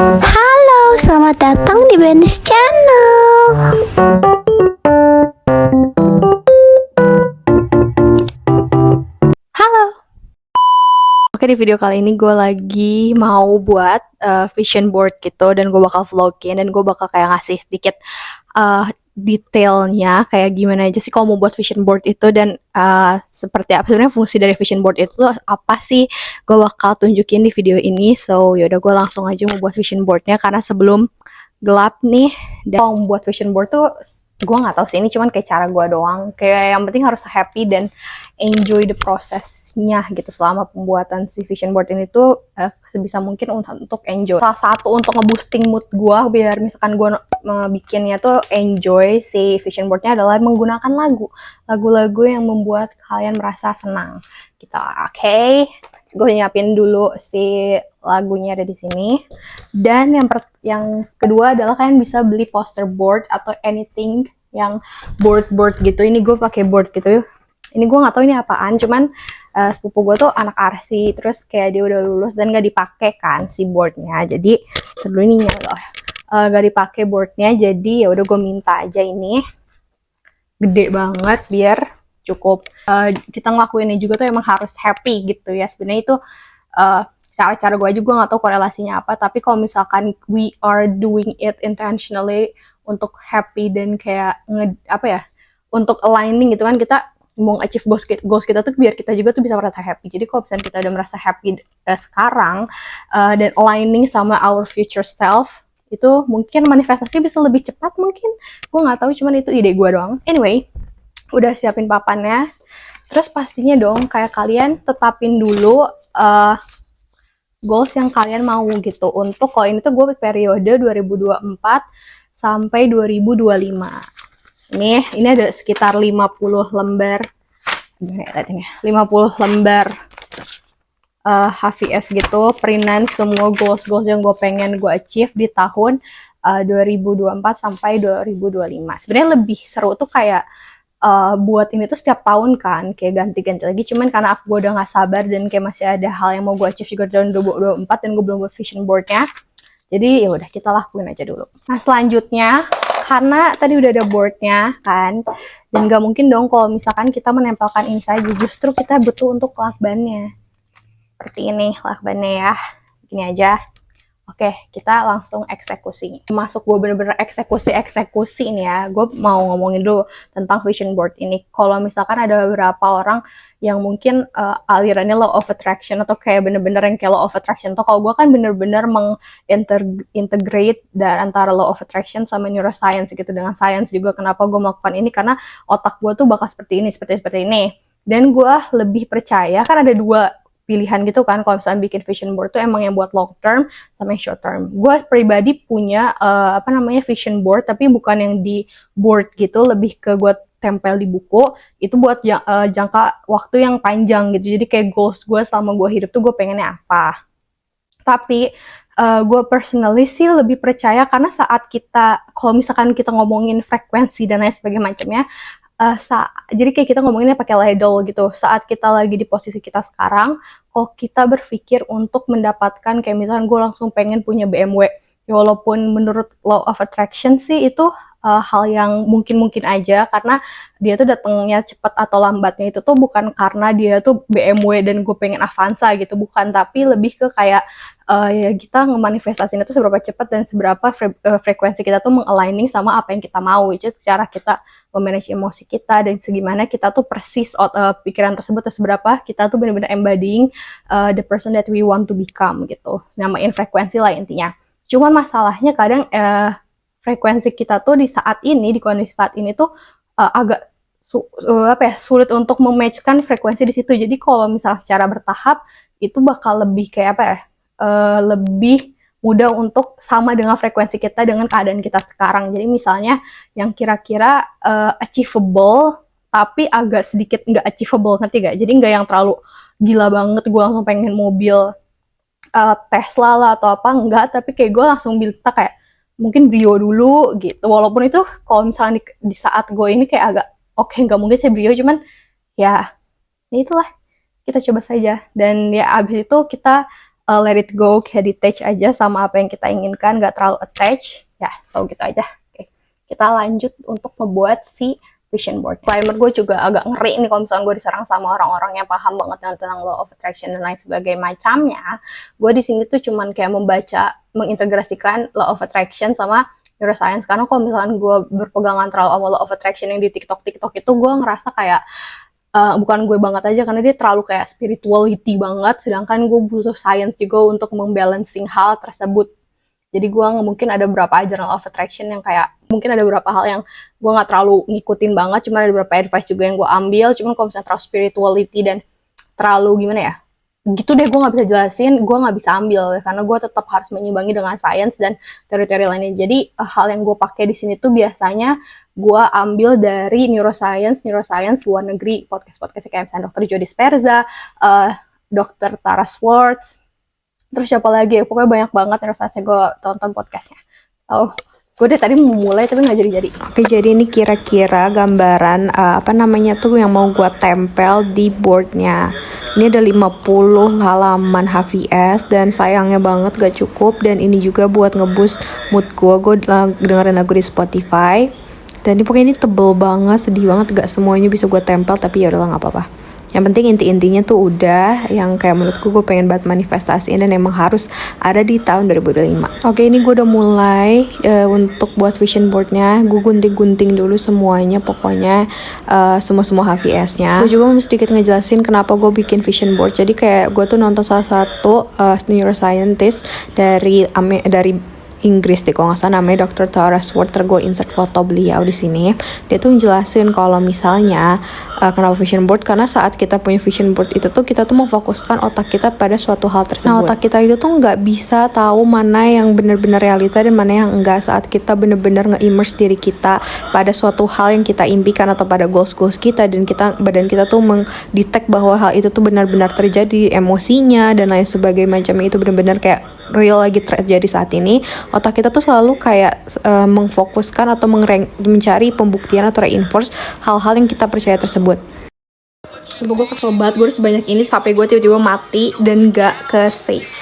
Halo, selamat datang di Benis Channel. Halo. Oke, di video kali ini gue lagi mau buat vision board gitu, dan gue bakal vlogin, dan gue bakal kayak ngasih sedikit detailnya kayak gimana aja sih kalau mau buat vision board itu, dan seperti apa sebenarnya fungsi dari vision board itu apa sih, gue bakal tunjukin di video ini. So yaudah, gue langsung aja mau buat vision boardnya karena sebelum gelap nih. Dan kalau membuat vision board tuh gue nggak tahu sih, ini cuman kayak cara gue doang, kayak yang penting harus happy dan enjoy the prosesnya gitu selama pembuatan si vision board ini tuh sebisa mungkin untuk enjoy. Salah satu untuk ngeboosting mood gue biar misalkan gue bikinnya tuh enjoy si vision boardnya adalah menggunakan lagu-lagu yang membuat kalian merasa senang gitu. Oke, gue nyiapin dulu si lagunya ada di sini. Dan yang kedua adalah kalian bisa beli poster board atau anything yang board gitu. Ini gue pakai board gitu. Ini gue nggak tahu ini apaan, cuman sepupu gue tuh anak arsi, terus kayak dia udah lulus dan gak dipakai kan si boardnya. Jadi sebelum ini loh, gak dipakai boardnya. Jadi ya udah gue minta aja ini gede banget biar cukup kita ngelakuinnya juga tuh emang harus happy gitu ya. Sebenarnya itu cara gue juga nggak tahu korelasinya apa, tapi kalau misalkan we are doing it intentionally untuk happy dan kayak untuk aligning gitu kan, kita mau achieve goals kita tuh biar kita juga tuh bisa merasa happy. Jadi kalau misalnya kita udah merasa happy sekarang dan aligning sama our future self, itu mungkin manifestasi bisa lebih cepat mungkin. Gue nggak tahu, cuman itu ide gue doang. Anyway, udah siapin papannya. Terus pastinya dong kayak kalian tetapin dulu goals yang kalian mau gitu. Untuk kalau ini tuh gue periode 2024 sampai 2025. Ini ada sekitar 50 lembar. 50 lembar HVS gitu, printan semua goals yang gue pengen gue achieve di tahun 2024 sampai 2025. Sebenarnya lebih seru tuh kayak buat ini tuh setiap tahun kan, kayak ganti-ganti lagi. Cuman karena gue udah gak sabar dan kayak masih ada hal yang mau gue achieve juga di tahun 2024 dan gue belum buat vision boardnya, jadi ya udah kita lakuin aja dulu. Nah selanjutnya, karena tadi udah ada boardnya kan, dan gak mungkin dong kalau misalkan kita menempelkan ini saja, justru kita butuh untuk lakbannya. Seperti ini lakbannya ya, gini aja. Oke, kita langsung eksekusi. Masuk gue bener-bener eksekusi ini ya. Gue mau ngomongin dulu tentang vision board ini. Kalau misalkan ada beberapa orang yang mungkin alirannya law of attraction atau kayak bener-bener yang kayak law of attraction tuh, kalau gue kan bener-bener mengintegrate dari antara law of attraction sama neuroscience gitu, dengan science juga. Kenapa gue melakukan ini? Karena otak gue tuh bakal seperti ini, seperti ini. Dan gue lebih percaya, kan ada dua pilihan gitu kan kalau misalnya bikin vision board tuh, emang yang buat long term sama yang short term. Gue pribadi punya vision board, tapi bukan yang di board gitu, lebih ke gue tempel di buku. Itu buat jangka waktu yang panjang gitu. Jadi kayak goals gue selama gue hidup tuh gue pengennya apa. Tapi gue personally sih lebih percaya, karena saat kita, kalau misalkan kita ngomongin frekuensi dan lain sebagainya macamnya, jadi kayak kita ngomonginnya pakai ladle gitu. Saat kita lagi di posisi kita sekarang, kalau kita berpikir untuk mendapatkan, kayak misalkan gue langsung pengen punya BMW, ya walaupun menurut law of attraction sih itu hal yang mungkin aja, karena dia tuh datangnya cepat atau lambatnya itu tuh bukan karena dia tuh BMW dan gue pengen Avanza gitu, bukan, tapi lebih ke kayak ya kita ngemanifestasinya tuh seberapa cepat dan seberapa frekuensi kita tuh mengaligning sama apa yang kita mau, which is cara kita memanage emosi kita, dan segimana kita tuh persis pikiran tersebut, dan seberapa kita tuh benar-benar embodying the person that we want to become gitu. Nyamain frekuensi lah intinya. Cuman masalahnya kadang frekuensi kita tuh di saat ini, di kondisi saat ini tuh agak sulit untuk mematchkan frekuensi di situ. Jadi kalau misalnya secara bertahap itu bakal lebih kayak lebih mudah untuk sama dengan frekuensi kita dengan keadaan kita sekarang. Jadi misalnya yang kira-kira achievable tapi agak sedikit nggak achievable, ngerti gak? Jadi nggak yang terlalu gila banget gue langsung pengen mobil Tesla lah atau apa, enggak, tapi kayak gue langsung minta kayak mungkin Brio dulu gitu. Walaupun itu kalau misalnya di saat gue ini kayak agak oke, nggak mungkin sih Brio, cuman ya itulah, kita coba saja. Dan ya abis itu kita let it go, kayak detach aja sama apa yang kita inginkan, gak terlalu attach ya. So gitu aja. Oke, kita lanjut untuk membuat si vision board. Primer gue juga agak ngeri nih kalau misalnya gue diserang sama orang-orang yang paham banget tentang law of attraction dan lain sebagainya macamnya. Gue di sini tuh cuman kayak membaca, mengintegrasikan law of attraction sama neuroscience, karena kalau misalnya gue berpegangan terlalu sama law of attraction yang di TikTok itu, gue ngerasa kayak bukan gue banget aja, karena dia terlalu kayak spirituality banget, sedangkan gue butuh science juga untuk membalancing hal tersebut. Jadi gue mungkin ada beberapa ajaran of attraction yang kayak mungkin ada beberapa hal yang gue nggak terlalu ngikutin banget, cuma ada beberapa advice juga yang gue ambil. Cuma kalau misalnya terlalu spirituality dan terlalu gimana ya, gitu deh, gue nggak bisa jelasin, gue nggak bisa ambil karena gue tetap harus menyimbangi dengan sains dan teori-teori lainnya. Jadi hal yang gue pakai di sini tuh biasanya gue ambil dari neuroscience luar negeri, podcast kayak misalnya Dr. Joe Dispenza, Dr. Tara Swartz, terus siapa lagi ya, pokoknya banyak banget yang rasanya gue tonton podcastnya. So gue deh tadi mau mulai tapi nggak jadi. Oke, jadi ini kira-kira gambaran apa namanya tuh yang mau gue tempel di boardnya. Ini ada 50 halaman HVS dan sayangnya banget gak cukup, dan ini juga buat ngeboost mood gue dengerin lagu di Spotify. Dan ini pokoknya ini tebel banget, sedih banget, gak semuanya bisa gue tempel, tapi ya udahlah, nggak apa-apa. Yang penting inti-intinya tuh udah, yang kayak menurutku gue pengen banget manifestasiin dan emang harus ada di tahun 2025. Oke, ini gue udah mulai untuk buat vision boardnya. Gue gunting-gunting dulu semuanya, pokoknya semua HVS-nya. Gue juga mau sedikit ngejelasin kenapa gue bikin vision board. Jadi kayak gue tuh nonton salah satu neuroscientist dari Inggris deh, kalau nggak salah namanya Dr. Tara Swartz. Gue insert foto beliau di sini. Dia tuh ngejelasin kalau misalnya kenapa vision board, karena saat kita punya vision board itu tuh kita tuh memfokuskan otak kita pada suatu hal tersebut. Nah, otak kita itu tuh nggak bisa tahu mana yang benar-benar realita dan mana yang enggak saat kita benar-benar nge-immerse diri kita pada suatu hal yang kita impikan atau pada goals kita, dan badan kita tuh mendetect bahwa hal itu tuh benar-benar terjadi, emosinya dan lain sebagainya macamnya itu benar-benar kayak real lagi terjadi saat ini. Otak kita tuh selalu kayak mengfokuskan atau mencari pembuktian atau reinforce hal-hal yang kita percaya tersebut. Sumpah gue kesel banget, gue udah sebanyak ini sampai gue tiba-tiba mati dan gak ke save.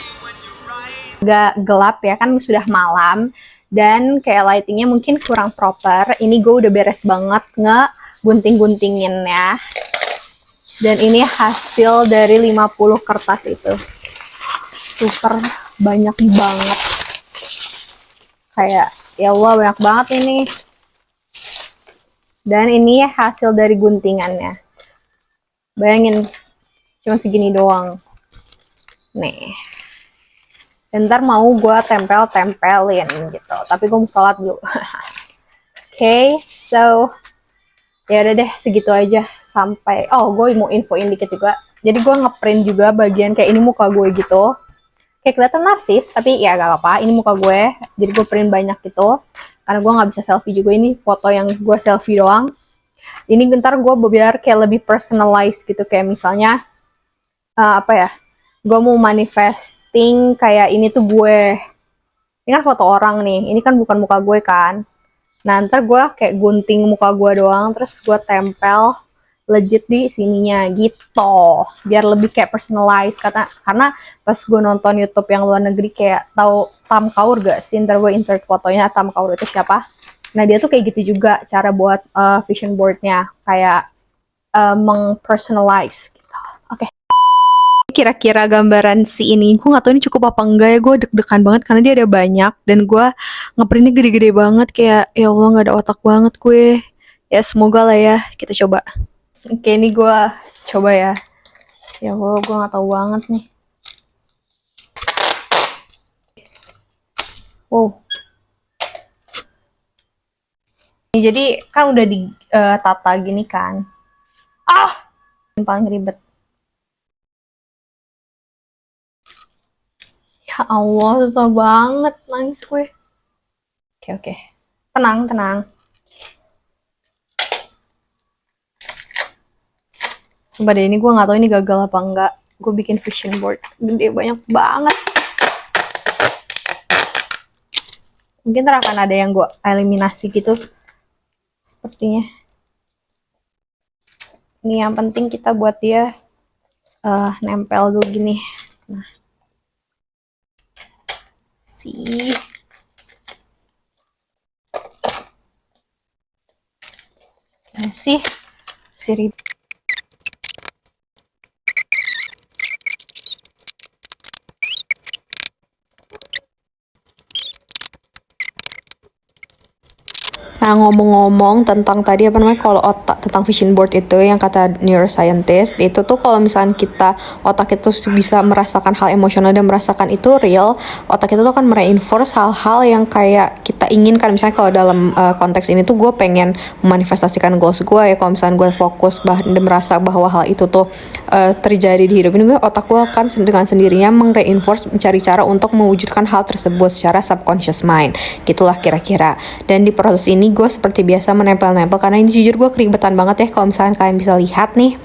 Gak gelap ya kan, sudah malam dan kayak lightingnya mungkin kurang proper. Ini gue udah beres banget ngegunting-guntinginnya. Dan ini hasil dari 50 kertas itu. Super banyak banget. Kayak ya Allah, banyak banget ini. Dan ini hasil dari guntingannya. Bayangin, cuma segini doang. Nih. Dan ntar mau gue tempelin gitu. Tapi gue mau sholat dulu. Oke, so ya udah deh, segitu aja sampai. Oh, gue mau infoin dikit juga. Jadi gue ngeprint juga bagian kayak ini muka gue gitu. Kayak kelihatan narsis, tapi ya gak apa-apa. Ini muka gue, jadi gue print banyak gitu. Karena gue nggak bisa selfie juga, ini foto yang gue selfie doang. Ini bentar gue biar kayak lebih personalized gitu, kayak misalnya apa ya? Gue mau manifesting kayak ini tuh gue. Ini kan foto orang nih, ini kan bukan muka gue kan. Nah, ntar gue kayak gunting muka gue doang, terus gue tempel legit di sininya gitu, biar lebih kayak personalized. Karena pas gue nonton YouTube yang luar negeri, kayak tahu Tam Kaur gak sih? Ntar gue insert fotonya. Tam Kaur itu siapa? Nah, dia tuh kayak gitu juga cara buat vision boardnya, kayak mengpersonalize gitu. Oke. Kira-kira gambaran si ini, gue gak tahu ini cukup apa enggak ya. Gue deg-degan banget karena dia ada banyak dan gue ngeprintnya gede-gede banget, kayak ya Allah gak ada otak banget gue. Ya semoga lah ya, kita coba. Oke, ini gue coba ya. Ya Allah, gue gak tahu banget nih. Wow. Ini jadi kan udah ditata gini kan. Yang paling ribet. Ya Allah, susah banget, nangis gue. Oke. Tenang. Sumpah deh, ini gue gak tahu ini gagal apa enggak. Gue bikin vision board gede banyak banget. Mungkin ntar akan ada yang gue eliminasi gitu. Sepertinya. Ini yang penting kita buat dia nempel dulu gini. Nah. sih? Gimana sih? Siri. Nah, ngomong-ngomong tentang tadi apa namanya, kalau otak tentang vision board itu yang kata neuroscientist itu tuh, kalau misalnya kita otak itu bisa merasakan hal emosional dan merasakan itu real, otak itu tuh akan mereinforce hal-hal yang kayak kita inginkan. Misalnya kalau dalam konteks ini tuh gue pengen memanifestasikan goals gue ya, kalau misalnya gue fokus dan merasa bahwa hal itu tuh terjadi di hidup ini, otak gue akan dengan sendirinya mereinforce, mencari cara untuk mewujudkan hal tersebut secara subconscious mind, gitulah kira-kira. Dan di proses ini gue seperti biasa menempel-nempel, karena ini jujur gue keribetan banget ya, kalau misalnya kalian bisa lihat nih,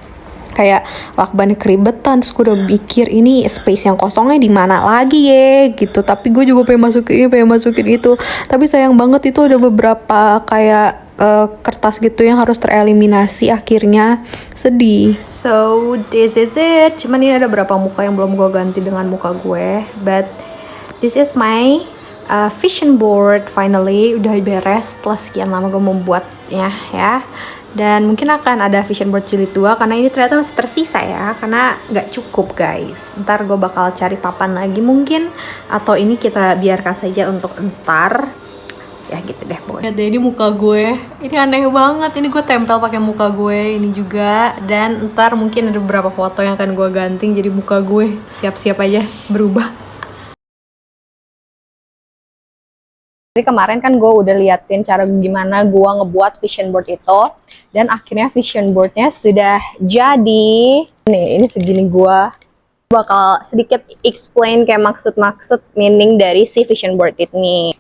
kayak lakban keribetan. Terus gue udah mikir ini space yang kosongnya di mana lagi ya gitu, tapi gue juga pengen masukin itu, tapi sayang banget itu ada beberapa kayak kertas gitu yang harus tereliminasi, akhirnya sedih. So this is it. Cuman ini ada beberapa muka yang belum gue ganti dengan muka gue, but this is my vision board. Finally udah beres setelah sekian lama gue membuatnya ya. Dan mungkin akan ada vision board jilid 2 karena ini ternyata masih tersisa ya, karena nggak cukup guys. Ntar gue bakal cari papan lagi mungkin, atau ini kita biarkan saja untuk ntar ya, gitu deh pokoknya. Lihat deh, ini muka gue, ini aneh banget. Ini gue tempel pakai muka gue ini juga, dan ntar mungkin ada beberapa foto yang akan gue ganting jadi muka gue. Siap-siap aja berubah. Jadi kemarin kan gue udah liatin cara gimana gue ngebuat vision board itu, dan akhirnya vision boardnya sudah jadi. Nih, ini segini. Gue bakal sedikit explain kayak maksud-maksud meaning dari si vision board ini.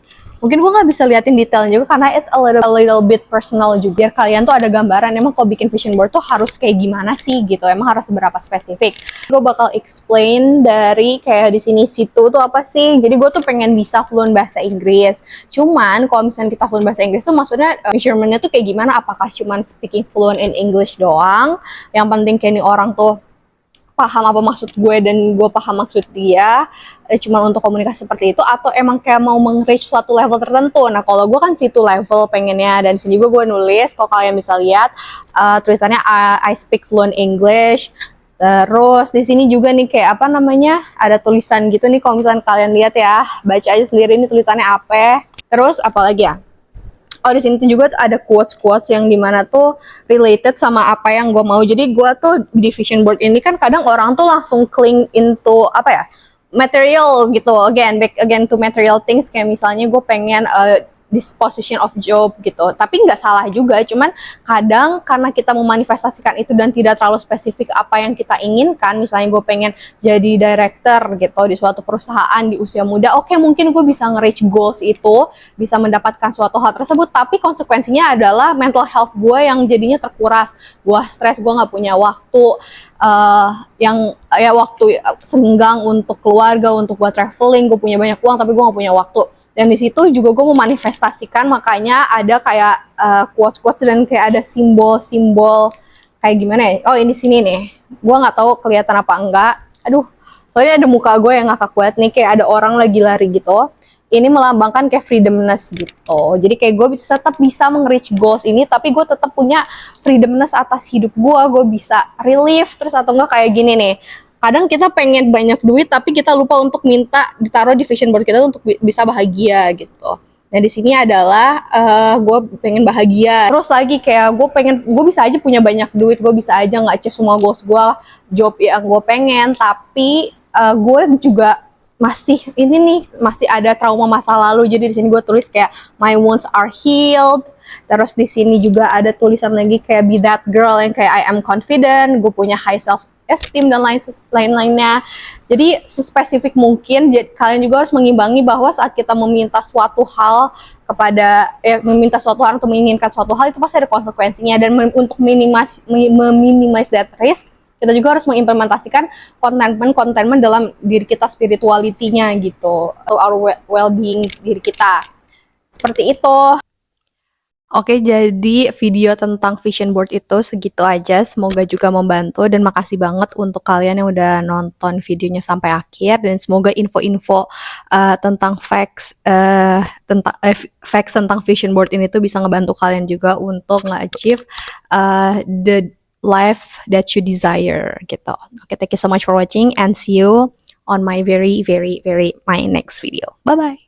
Mungkin gue nggak bisa liatin detailnya juga karena it's a little bit personal juga. Biar kalian tuh ada gambaran emang kalau bikin vision board tuh harus kayak gimana sih gitu. Emang harus seberapa spesifik. Gue bakal explain dari kayak di sini situ tuh apa sih. Jadi gue tuh pengen bisa fluent bahasa Inggris. Cuman kalau misalnya kita fluent bahasa Inggris tuh maksudnya measurementnya tuh kayak gimana? Apakah cuman speaking fluent in English doang? Yang penting kayak nih orang tuh paham apa maksud gue dan gue paham maksud dia, cuma untuk komunikasi seperti itu, atau emang kayak mau meng-reach suatu level tertentu. Nah kalau gue kan situ level pengennya, dan sini juga gue nulis, kalau kalian bisa lihat tulisannya I speak fluent English. Terus di sini juga nih kayak apa namanya, ada tulisan gitu nih, kalau misalnya kalian lihat ya, baca aja sendiri ini tulisannya apa. Terus apa lagi ya? Oh, di sini tuh juga ada quotes yang dimana tuh related sama apa yang gue mau. Jadi gue tuh di vision board ini kan kadang orang tuh langsung cling into apa ya, material gitu. Back again to material things. Kayak misalnya gue pengen this position of job gitu. Tapi nggak salah juga, cuman kadang karena kita memanifestasikan itu dan tidak terlalu spesifik apa yang kita inginkan. Misalnya gue pengen jadi director gitu di suatu perusahaan di usia muda. Oke, mungkin gue bisa nge-reach goals itu, bisa mendapatkan suatu hal tersebut, tapi konsekuensinya adalah mental health gue yang jadinya terkuras. Gue stres, gue nggak punya waktu waktu senggang untuk keluarga, untuk gue traveling. Gue punya banyak uang tapi gue nggak punya waktu. Dan di situ juga gue memanifestasikan, makanya ada kayak quotes-quotes dan kayak ada simbol-simbol kayak gimana ya. Oh, ini sini nih, gue nggak tahu kelihatan apa enggak. Aduh, soalnya ada muka gue yang ngakak banget nih, kayak ada orang lagi lari gitu. Ini melambangkan kayak freedomness gitu. Jadi kayak gue tetap bisa meng-reach goals ini, tapi gue tetap punya freedomness atas hidup gue. Gue bisa relief, terus atau enggak kayak gini nih. Kadang kita pengen banyak duit, tapi kita lupa untuk minta ditaruh di vision board kita untuk bisa bahagia gitu. Nah di sini adalah gue pengen bahagia. Terus lagi kayak gue bisa aja punya banyak duit, gue bisa aja nggak achieve semua goals gue, job yang gue pengen, tapi gue juga masih ada trauma masa lalu. Jadi di sini gue tulis kayak my wounds are healed. Terus di sini juga ada tulisan lagi kayak be that girl, yang kayak I am confident, gue punya high self esteem dan lain-lainnya. Jadi sespesifik mungkin kalian juga harus mengimbangi bahwa saat kita meminta suatu hal atau menginginkan suatu hal, itu pasti ada konsekuensinya, dan untuk meminimize that risk, kita juga harus mengimplementasikan contentment dalam diri kita, spirituality-nya gitu, our well-being diri kita. Seperti itu. Oke, jadi video tentang vision board itu segitu aja. Semoga juga membantu dan makasih banget untuk kalian yang udah nonton videonya sampai akhir dan semoga info-info tentang facts tentang vision board ini tuh bisa ngebantu kalian juga untuk nge-achieve the life that you desire gitu. Oke, thank you so much for watching and see you on my very my next video. Bye bye.